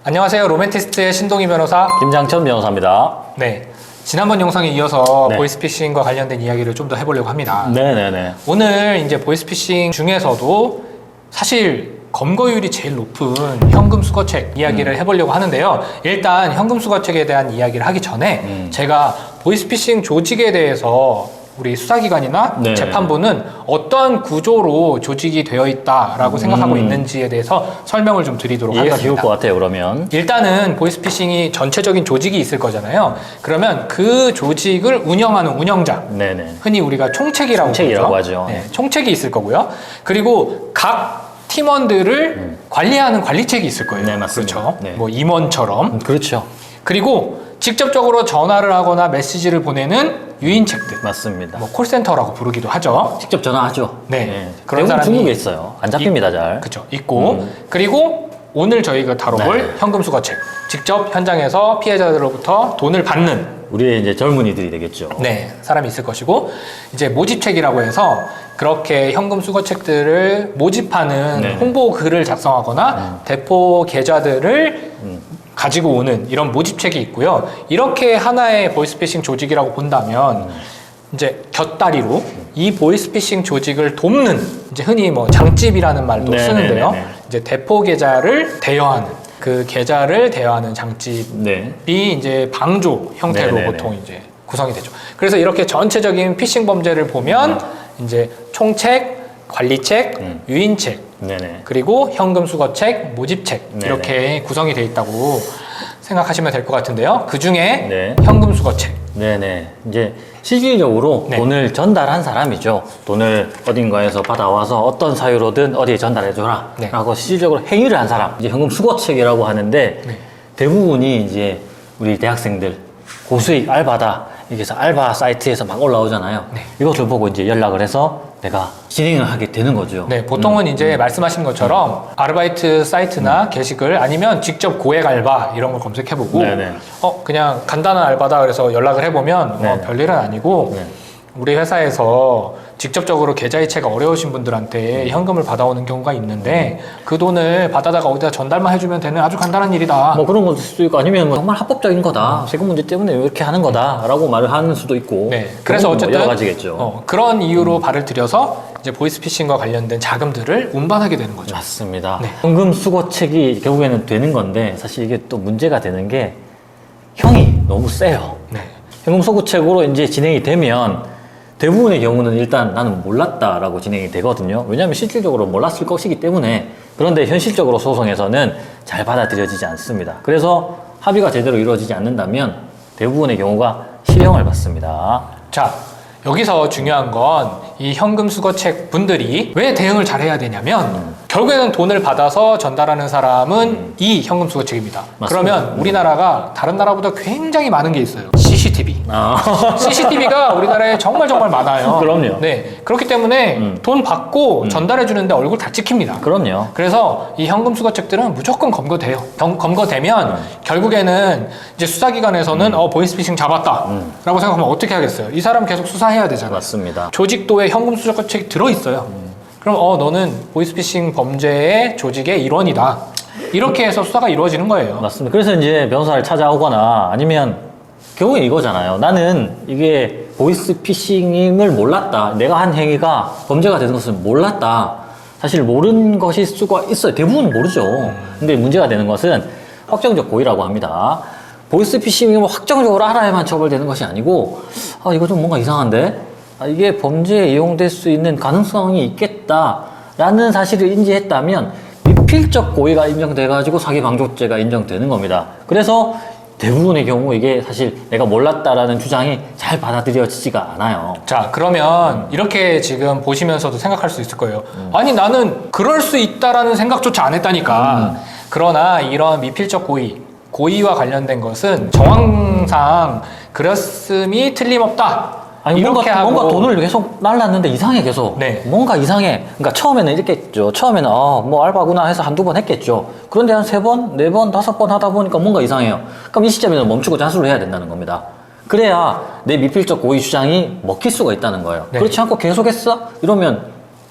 안녕하세요. 로맨티스트의 신동희 변호사 김장천 변호사입니다. 네, 지난번 영상에 이어서 네. 보이스피싱과 관련된 이야기를 좀 더 해보려고 합니다. 네네네. 오늘 이제 보이스피싱 중에서도 사실 검거율이 제일 높은 현금 수거책 이야기를 해보려고 하는데요. 일단 현금 수거책에 대한 이야기를 하기 전에 제가 보이스피싱 조직에 대해서 우리 수사기관이나 네. 재판부는 어떠한 구조로 조직이 되어 있다라고 생각하고 있는지에 대해서 설명을 좀 드리도록 이해가 하겠습니다. 쉬울 것 같아요, 그러면. 일단은 보이스피싱이 전체적인 조직이 있을 거잖아요. 그러면 그 조직을 운영하는 운영자, 네네. 흔히 우리가 총책이라고 총책이라고 부르죠. 하죠. 네, 총책이 있을 거고요. 그리고 각 팀원들을 관리하는 관리책이 있을 거예요. 네, 맞습니다. 그렇죠. 네. 뭐 임원처럼. 그렇죠. 그리고 직접적으로 전화를 하거나 메시지를 보내는 유인책들. 맞습니다. 뭐 콜센터라고 부르기도 하죠. 직접 전화하죠. 네. 그런 대부분 사람이 중국에 있어요. 안 잡힙니다, 잘. 그렇죠. 있고 그리고 오늘 저희가 다뤄볼 네. 현금 수거책. 직접 현장에서 피해자들로부터 돈을 받는 우리의 이제 젊은이들이 되겠죠. 사람이 있을 것이고, 이제 모집책이라고 해서 그렇게 현금 수거책들을 모집하는 네. 홍보 글을 작성하거나 대포 계좌들을 가지고 오는 이런 모집책이 있고요. 이렇게 하나의 보이스피싱 조직이라고 본다면 이제 곁다리로 이 보이스피싱 조직을 돕는, 이제 흔히 뭐 장집이라는 말도 네, 쓰는데요. 네, 네, 네. 이제 대포 계좌를 대여하는, 그 계좌를 대여하는 장집이 네. 이제 방조 형태로 네, 네, 보통 이제 구성이 되죠. 그래서 이렇게 전체적인 피싱 범죄를 보면 이제 총책, 관리책, 유인책, 네네. 그리고 현금 수거책, 모집책 네네. 이렇게 구성이 돼 있다고 생각하시면 될 것 같은데요. 그 중에 네. 현금 수거책. 네네. 이제 실질적으로 네. 돈을 전달한 사람이죠. 돈을 어딘가에서 받아와서 어떤 사유로든 어디에 전달해줘라. 네. 라고 실질적으로 행위를 한 사람. 이제 현금 수거책이라고 하는데 네. 대부분이 이제 우리 대학생들 고수익 알바다. 이렇게 해서 알바 사이트에서 막 올라오잖아요. 네. 이것을 보고 이제 연락을 해서 내가 진행을 하게 되는 거죠. 네, 보통은 이제 말씀하신 것처럼 아르바이트 사이트나 게시글 아니면 직접 고액 알바 이런 걸 검색해보고 네네. 그냥 간단한 알바다 그래서 연락을 해보면 네. 별일은 아니고 네. 우리 회사에서 직접적으로 계좌이체가 어려우신 분들한테 현금을 받아오는 경우가 있는데 그 돈을 받아다가 어디다 전달만 해주면 되는 아주 간단한 일이다. 뭐 그런 것일 수도 있고 아니면 뭐 정말 합법적인 거다. 세금 문제 때문에 이렇게 하는 거다라고 말을 하는 수도 있고. 네, 그래서 그건 뭐 어쨌든 여러 가지겠죠. 그런 이유로 발을 들여서 이제 보이스피싱과 관련된 자금들을 운반하게 되는 거죠. 맞습니다. 네. 현금 수거책이 결국에는 되는 건데 사실 이게 또 문제가 되는 게 형이 너무 세요. 네. 현금 수거책으로 이제 진행이 되면 대부분의 경우는 일단 나는 몰랐다라고 진행이 되거든요. 왜냐하면 실질적으로 몰랐을 것이기 때문에. 그런데 현실적으로 소송에서는 잘 받아들여지지 않습니다. 그래서 합의가 제대로 이루어지지 않는다면 대부분의 경우가 실형을 받습니다. 자, 여기서 중요한 건 이 현금 수거책 분들이 왜 대응을 잘해야 되냐면 결국에는 돈을 받아서 전달하는 사람은 이 현금 수거책입니다. 맞습니다. 그러면 우리나라가 다른 나라보다 굉장히 많은 게 있어요. CCTV. 아, CCTV가 우리나라에 정말 많아요. 그럼요. 네, 그렇기 때문에 돈 받고 전달해 주는데 얼굴 다 찍힙니다. 그럼요. 그래서 이 현금 수거책들은 무조건 검거돼요. 검거되면 결국에는 이제 수사기관에서는 보이스피싱 잡았다라고 생각하면 어떻게 하겠어요? 이 사람 계속 수사해야 되잖아요. 맞습니다. 조직도에 현금 수거책이 들어있어요. 그럼 너는 보이스피싱 범죄의 조직의 일원이다. 이렇게 해서 수사가 이루어지는 거예요. 맞습니다. 그래서 이제 변호사를 찾아오거나 아니면 결국에 이거잖아요. 나는 이게 보이스피싱을 몰랐다. 내가 한 행위가 범죄가 되는 것을 몰랐다. 사실 모르는 것일 수가 있어요. 대부분 모르죠. 근데 문제가 되는 것은 확정적 고의라고 합니다. 보이스피싱이면 확정적으로 알아야만 처벌되는 것이 아니고 이거 좀 뭔가 이상한데? 이게 범죄에 이용될 수 있는 가능성이 있겠다라는 사실을 인지했다면 미필적 고의가 인정돼가지고 사기방조죄가 인정되는 겁니다. 그래서 대부분의 경우 이게 사실 내가 몰랐다라는 주장이 잘 받아들여지지가 않아요. 자, 그러면 이렇게 지금 보시면서도 생각할 수 있을 거예요. 아니, 나는 그럴 수 있다라는 생각조차 안 했다니까. 그러나 이런 미필적 고의와 관련된 것은 정황상 그랬음이 틀림없다. 아니 이렇게 뭔가 돈을 계속 날랐는데 이상해 계속. 네. 뭔가 이상해. 그러니까 처음에는 이랬겠죠. 처음에는 뭐 알바구나 해서 한두 번 했겠죠. 그런데 한 3번, 4번, 5번 하다 보니까 뭔가 이상해요. 그럼 이 시점에는 멈추고 자수를 해야 된다는 겁니다. 그래야 내 미필적 고의 주장이 먹힐 수가 있다는 거예요. 네. 그렇지 않고 계속했어? 이러면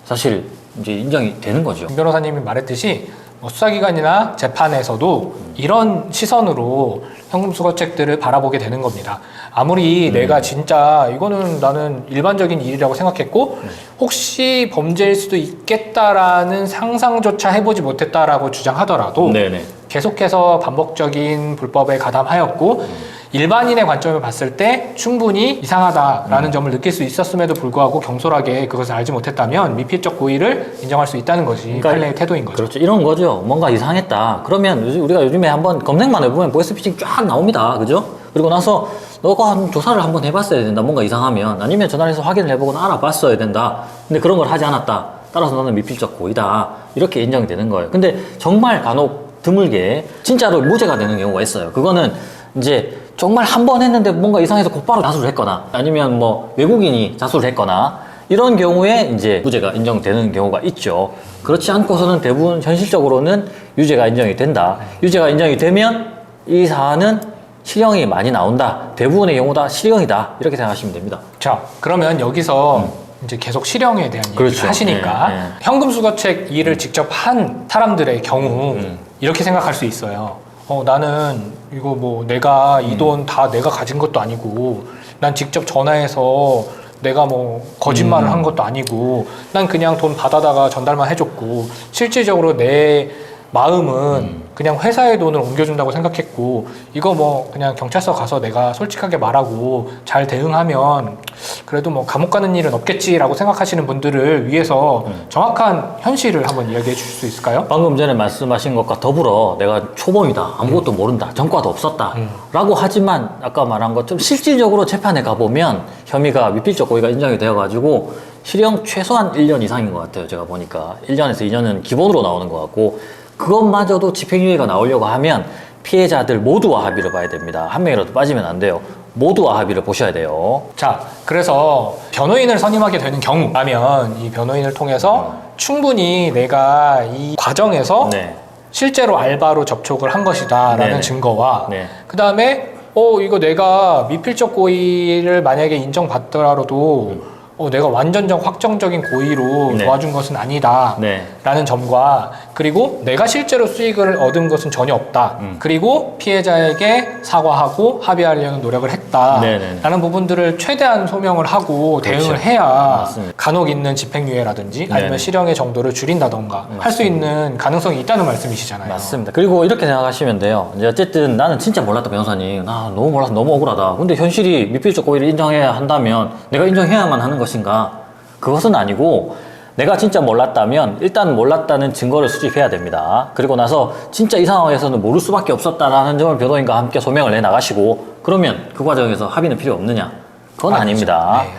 사실 이제 인정이 되는 거죠. 김 변호사님이 말했듯이 수사기관이나 재판에서도 이런 시선으로 현금 수거책들을 바라보게 되는 겁니다. 아무리 내가 진짜 이거는 나는 일반적인 일이라고 생각했고 혹시 범죄일 수도 있겠다라는 상상조차 해보지 못했다라고 주장하더라도 네네. 계속해서 반복적인 불법에 가담하였고 일반인의 관점을 봤을 때 충분히 이상하다라는 점을 느낄 수 있었음에도 불구하고 경솔하게 그것을 알지 못했다면 미필적 고의를 인정할 수 있다는 것이 그러니까 판례의 태도인 거죠. 그렇죠. 이런 거죠. 뭔가 이상했다. 그러면 우리가 요즘에 한번 검색만 해보면 보이스피싱 쫙 나옵니다. 그죠? 그리고 나서 너가 한 조사를 한번 해봤어야 된다. 뭔가 이상하면. 아니면 전화를 해서 확인을 해보거나 알아봤어야 된다. 근데 그런 걸 하지 않았다. 따라서 너는 미필적 고의다. 이렇게 인정이 되는 거예요. 근데 정말 간혹 드물게 진짜로 무죄가 되는 경우가 있어요. 그거는 이제 정말 한 번 했는데 뭔가 이상해서 곧바로 자수를 했거나 아니면 뭐 외국인이 자수를 했거나 이런 경우에 이제 무죄가 인정되는 경우가 있죠. 그렇지 않고서는 대부분 현실적으로는 유죄가 인정이 된다. 유죄가 인정이 되면 이 사안은 실형이 많이 나온다. 대부분의 경우 다 실형이다. 이렇게 생각하시면 됩니다. 자, 그러면 여기서 이제 계속 실형에 대한 얘기를 그렇죠. 하시니까 네, 네. 현금 수거책 일을 직접 한 사람들의 경우 이렇게 생각할 수 있어요. 나는 이거 뭐 내가 이 돈 다 내가 가진 것도 아니고 난 직접 전화해서 내가 뭐 거짓말을 한 것도 아니고 난 그냥 돈 받아다가 전달만 해줬고 실질적으로 내 마음은 그냥 회사의 돈을 옮겨준다고 생각했고 이거 뭐 그냥 경찰서 가서 내가 솔직하게 말하고 잘 대응하면 그래도 뭐 감옥 가는 일은 없겠지라고 생각하시는 분들을 위해서 정확한 현실을 한번 이야기해 주실 수 있을까요? 방금 전에 말씀하신 것과 더불어 내가 초범이다. 아무것도 모른다. 전과도 없었다. 라고 하지만 아까 말한 것처럼 실질적으로 재판에 가보면 혐의가 미필적 고의가 인정이 되어가지고 실형 최소한 1년 이상인 것 같아요. 제가 보니까 1년에서 2년은 기본으로 나오는 것 같고 그것마저도 집행유예가 나오려고 하면 피해자들 모두와 합의를 봐야 됩니다. 한 명이라도 빠지면 안 돼요. 모두와 합의를 보셔야 돼요. 자, 그래서 변호인을 선임하게 되는 경우라면 이 변호인을 통해서 충분히 내가 이 과정에서 네. 실제로 알바로 접촉을 한 것이다라는 네네. 증거와 네. 그 다음에 이거 내가 미필적 고의를 만약에 인정받더라도 내가 완전적 확정적인 고의로 네. 도와준 것은 아니다 네. 라는 점과 그리고 내가 실제로 수익을 얻은 것은 전혀 없다 그리고 피해자에게 사과하고 합의하려는 노력을 했다 네네네. 라는 부분들을 최대한 소명을 하고 그렇죠. 대응을 해야 맞습니다. 간혹 있는 집행유예라든지 아니면 네네. 실형의 정도를 줄인다던가 할 수 있는 가능성이 있다는 말씀이시잖아요. 맞습니다. 그리고 이렇게 생각하시면 돼요. 이제 어쨌든 나는 진짜 몰랐다, 변호사님. 나 너무 몰라서 너무 억울하다. 근데 현실이 미필적 고의를 인정해야 한다면 내가 인정해야만 하는 것인가? 그것은 아니고 내가 진짜 몰랐다면 일단 몰랐다는 증거를 수집해야 됩니다. 그리고 나서 진짜 이 상황에서는 모를 수밖에 없었다라는 점을 변호인과 함께 소명을 해나가시고 그러면 그 과정에서 합의는 필요 없느냐? 그건 아닙니다. 네.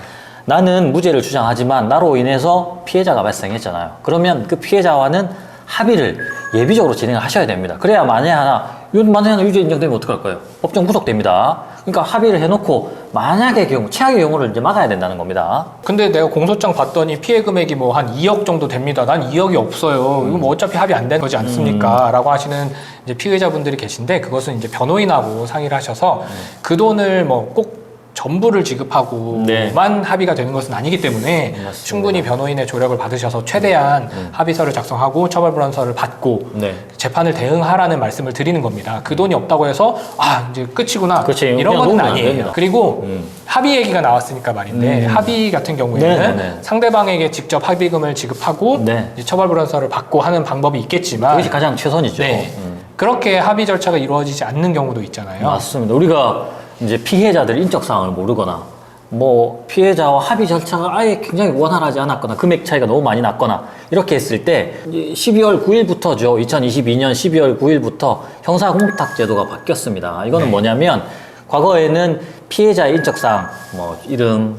나는 무죄를 주장하지만 나로 인해서 피해자가 발생했잖아요. 그러면 그 피해자와는 합의를 예비적으로 진행을 하셔야 됩니다. 그래야 만에 하나 유죄 인정되면 어떡할 거예요? 법정 구속됩니다. 그러니까 합의를 해놓고 만약의 경우, 최악의 경우를 이제 막아야 된다는 겁니다. 근데 내가 공소장 봤더니 피해 금액이 뭐 한 2억 정도 됩니다. 난 2억이 없어요. 이거 뭐 어차피 합의 안 된 거지 않습니까? 라고 하시는 이제 피해자분들이 계신데 그것은 이제 변호인하고 상의를 하셔서 그 돈을 뭐 꼭 전부를 지급하고만 네. 합의가 되는 것은 아니기 때문에 맞습니다. 충분히 변호인의 조력을 받으셔서 최대한 합의서를 작성하고 처벌불원서를 받고 네. 재판을 대응하라는 말씀을 드리는 겁니다. 그 돈이 없다고 해서 이제 끝이구나 그렇지. 이런 그냥 건 놓으면 안 아니에요. 됩니다. 그리고 합의 얘기가 나왔으니까 말인데 합의 같은 경우에는 네네네. 상대방에게 직접 합의금을 지급하고 네. 이제 처벌불원서를 받고 하는 방법이 있겠지만 그것이 가장 최선이죠. 네. 그렇게 합의 절차가 이루어지지 않는 경우도 있잖아요. 맞습니다. 우리가 이제 피해자들 인적사항을 모르거나 뭐 피해자와 합의 절차가 아예 굉장히 원활하지 않았거나 금액 차이가 너무 많이 났거나 이렇게 했을 때 12월 9일부터죠. 2022년 12월 9일부터 형사공탁제도가 바뀌었습니다. 이거는 뭐냐면 과거에는 피해자의 인적사항, 뭐 이름,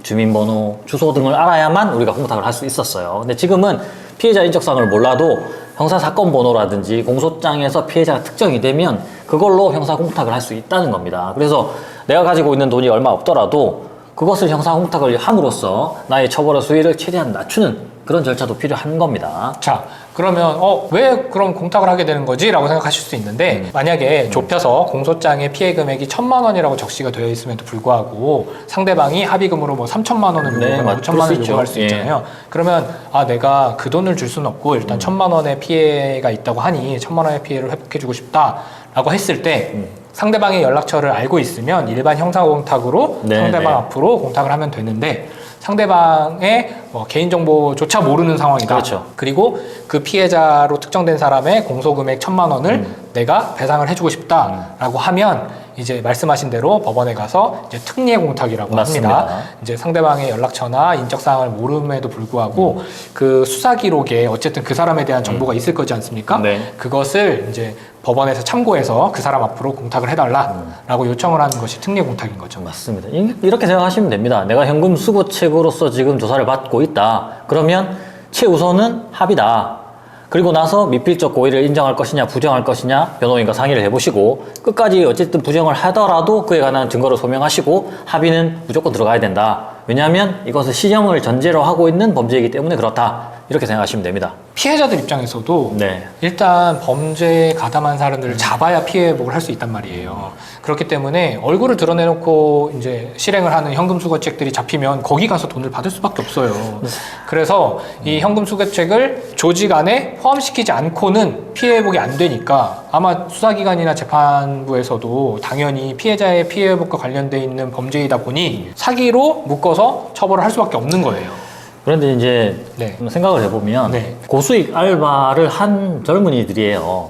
주민번호, 주소 등을 알아야만 우리가 공탁을 할 수 있었어요. 근데 지금은 피해자 인적사항을 몰라도 형사사건 번호라든지 공소장에서 피해자가 특정이 되면 그걸로 형사공탁을 할 수 있다는 겁니다. 그래서 내가 가지고 있는 돈이 얼마 없더라도 그것을 형사홍탁을 함으로써 나의 처벌의 수위를 최대한 낮추는 그런 절차도 필요한 겁니다. 자, 그러면 왜 그럼 공탁을 하게 되는 거지? 라고 생각하실 수 있는데 만약에 좁혀서 공소장에 피해 금액이 1,000만 원이라고 적시가 되어 있음에도 불구하고 상대방이 합의금으로 뭐 3,000만 원을 네, 요구하거나 5,000만 원을 있죠. 요구할 수 있잖아요. 그러면 내가 그 돈을 줄 수는 없고 일단 1,000만 원의 피해가 있다고 하니 1,000만 원의 피해를 회복해주고 싶다라고 했을 때 상대방의 연락처를 알고 있으면 일반 형사공탁으로 네, 상대방 네. 앞으로 공탁을 하면 되는데 상대방의 개인정보조차 모르는 상황이다. 그렇죠. 그리고 그 피해자로 특정된 사람의 공소금액 1,000만 원을 내가 배상을 해주고 싶다라고 하면 이제 말씀하신 대로 법원에 가서 이제 특례 공탁이라고 맞습니다. 합니다. 이제 상대방의 연락처나 인적 사항을 모름에도 불구하고 그 수사 기록에 어쨌든 그 사람에 대한 정보가 있을 거지 않습니까? 네. 그것을 이제 법원에서 참고해서 그 사람 앞으로 공탁을 해달라라고 요청을 하는 것이 특례 공탁인 거죠. 맞습니다. 이렇게 생각하시면 됩니다. 내가 현금 수거책으로서 지금 조사를 받고 있다. 그러면 최우선은 합의다. 그리고 나서 미필적 고의를 인정할 것이냐 부정할 것이냐 변호인과 상의를 해보시고 끝까지 어쨌든 부정을 하더라도 그에 관한 증거를 소명하시고 합의는 무조건 들어가야 된다. 왜냐하면 이것은 시정을 전제로 하고 있는 범죄이기 때문에 그렇다. 이렇게 생각하시면 됩니다. 피해자들 입장에서도 네. 일단 범죄에 가담한 사람들을 잡아야 피해 회복을 할 수 있단 말이에요. 그렇기 때문에 얼굴을 드러내놓고 이제 실행을 하는 현금 수거책들이 잡히면 거기 가서 돈을 받을 수밖에 없어요. 그래서 이 현금 수거책을 조직 안에 포함시키지 않고는 피해 회복이 안 되니까 아마 수사기관이나 재판부에서도 당연히 피해자의 피해 회복과 관련돼 있는 범죄이다 보니 사기로 묶어서 처벌을 할 수밖에 없는 거예요. 그런데 이제 네. 생각을 해보면 네. 고수익 알바를 한 젊은이들이에요.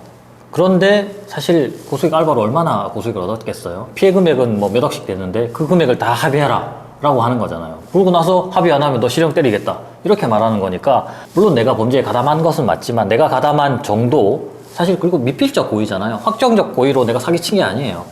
그런데 사실 고수익 알바로 얼마나 고수익을 얻었겠어요? 피해 금액은 뭐 몇 억씩 되는데 그 금액을 다 합의해라 라고 하는 거잖아요. 그러고 나서 합의 안 하면 너 실형 때리겠다 이렇게 말하는 거니까 물론 내가 범죄에 가담한 것은 맞지만 내가 가담한 정도 사실 그리고 미필적 고의잖아요. 확정적 고의로 내가 사기친 게 아니에요.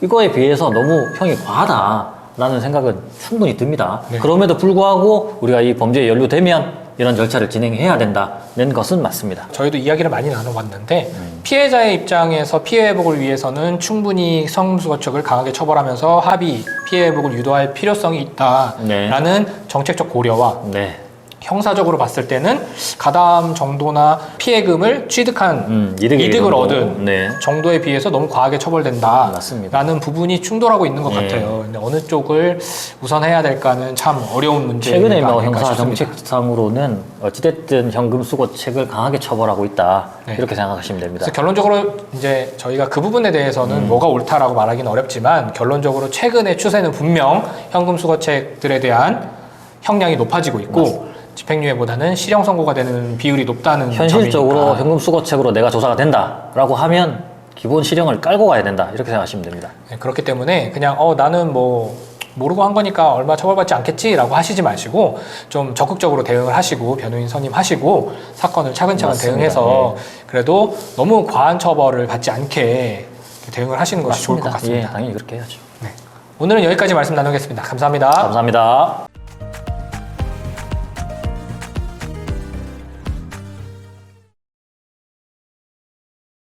이거에 비해서 너무 형이 과하다라는 생각은 충분히 듭니다. 네. 그럼에도 불구하고 우리가 이 범죄에 연루되면 이런 절차를 진행해야 된다는 것은 맞습니다. 저희도 이야기를 많이 나눠봤는데 피해자의 입장에서 피해 회복을 위해서는 충분히 성수거책을 강하게 처벌하면서 합의, 피해 회복을 유도할 필요성이 있다라는 정책적 고려와 네. 형사적으로 봤을 때는 가담 정도나 피해금을 취득한 이득의 이득을 정도. 얻은 네. 정도에 비해서 너무 과하게 처벌된다 맞습니다. 라는 부분이 충돌하고 있는 것 네. 같아요. 근데 어느 쪽을 우선해야 될까는 참 어려운 문제가 최근에 뭐 아닐까 형사 싶습니다. 정책상으로는 어찌됐든 현금 수거책을 강하게 처벌하고 있다 네. 이렇게 생각하시면 됩니다. 그래서 결론적으로 이제 저희가 그 부분에 대해서는 뭐가 옳다라고 말하기는 어렵지만 결론적으로 최근의 추세는 분명 현금 수거책들에 대한 형량이 높아지고 있고 집행유예보다는 실형 선고가 되는 비율이 높다는 현실적으로 점이니까. 현금 수거책으로 내가 조사가 된다라고 하면 기본 실형을 깔고 가야 된다 이렇게 생각하시면 됩니다. 네, 그렇기 때문에 그냥 나는 뭐 모르고 한 거니까 얼마 처벌받지 않겠지라고 하시지 마시고 좀 적극적으로 대응을 하시고 변호인 선임하시고 사건을 차근차근 맞습니다. 대응해서 그래도 너무 과한 처벌을 받지 않게 대응을 하시는 것이 좋을 것 같습니다. 예, 당연히 그렇게 해야죠. 네. 오늘은 여기까지 말씀 나누겠습니다. 감사합니다. 감사합니다.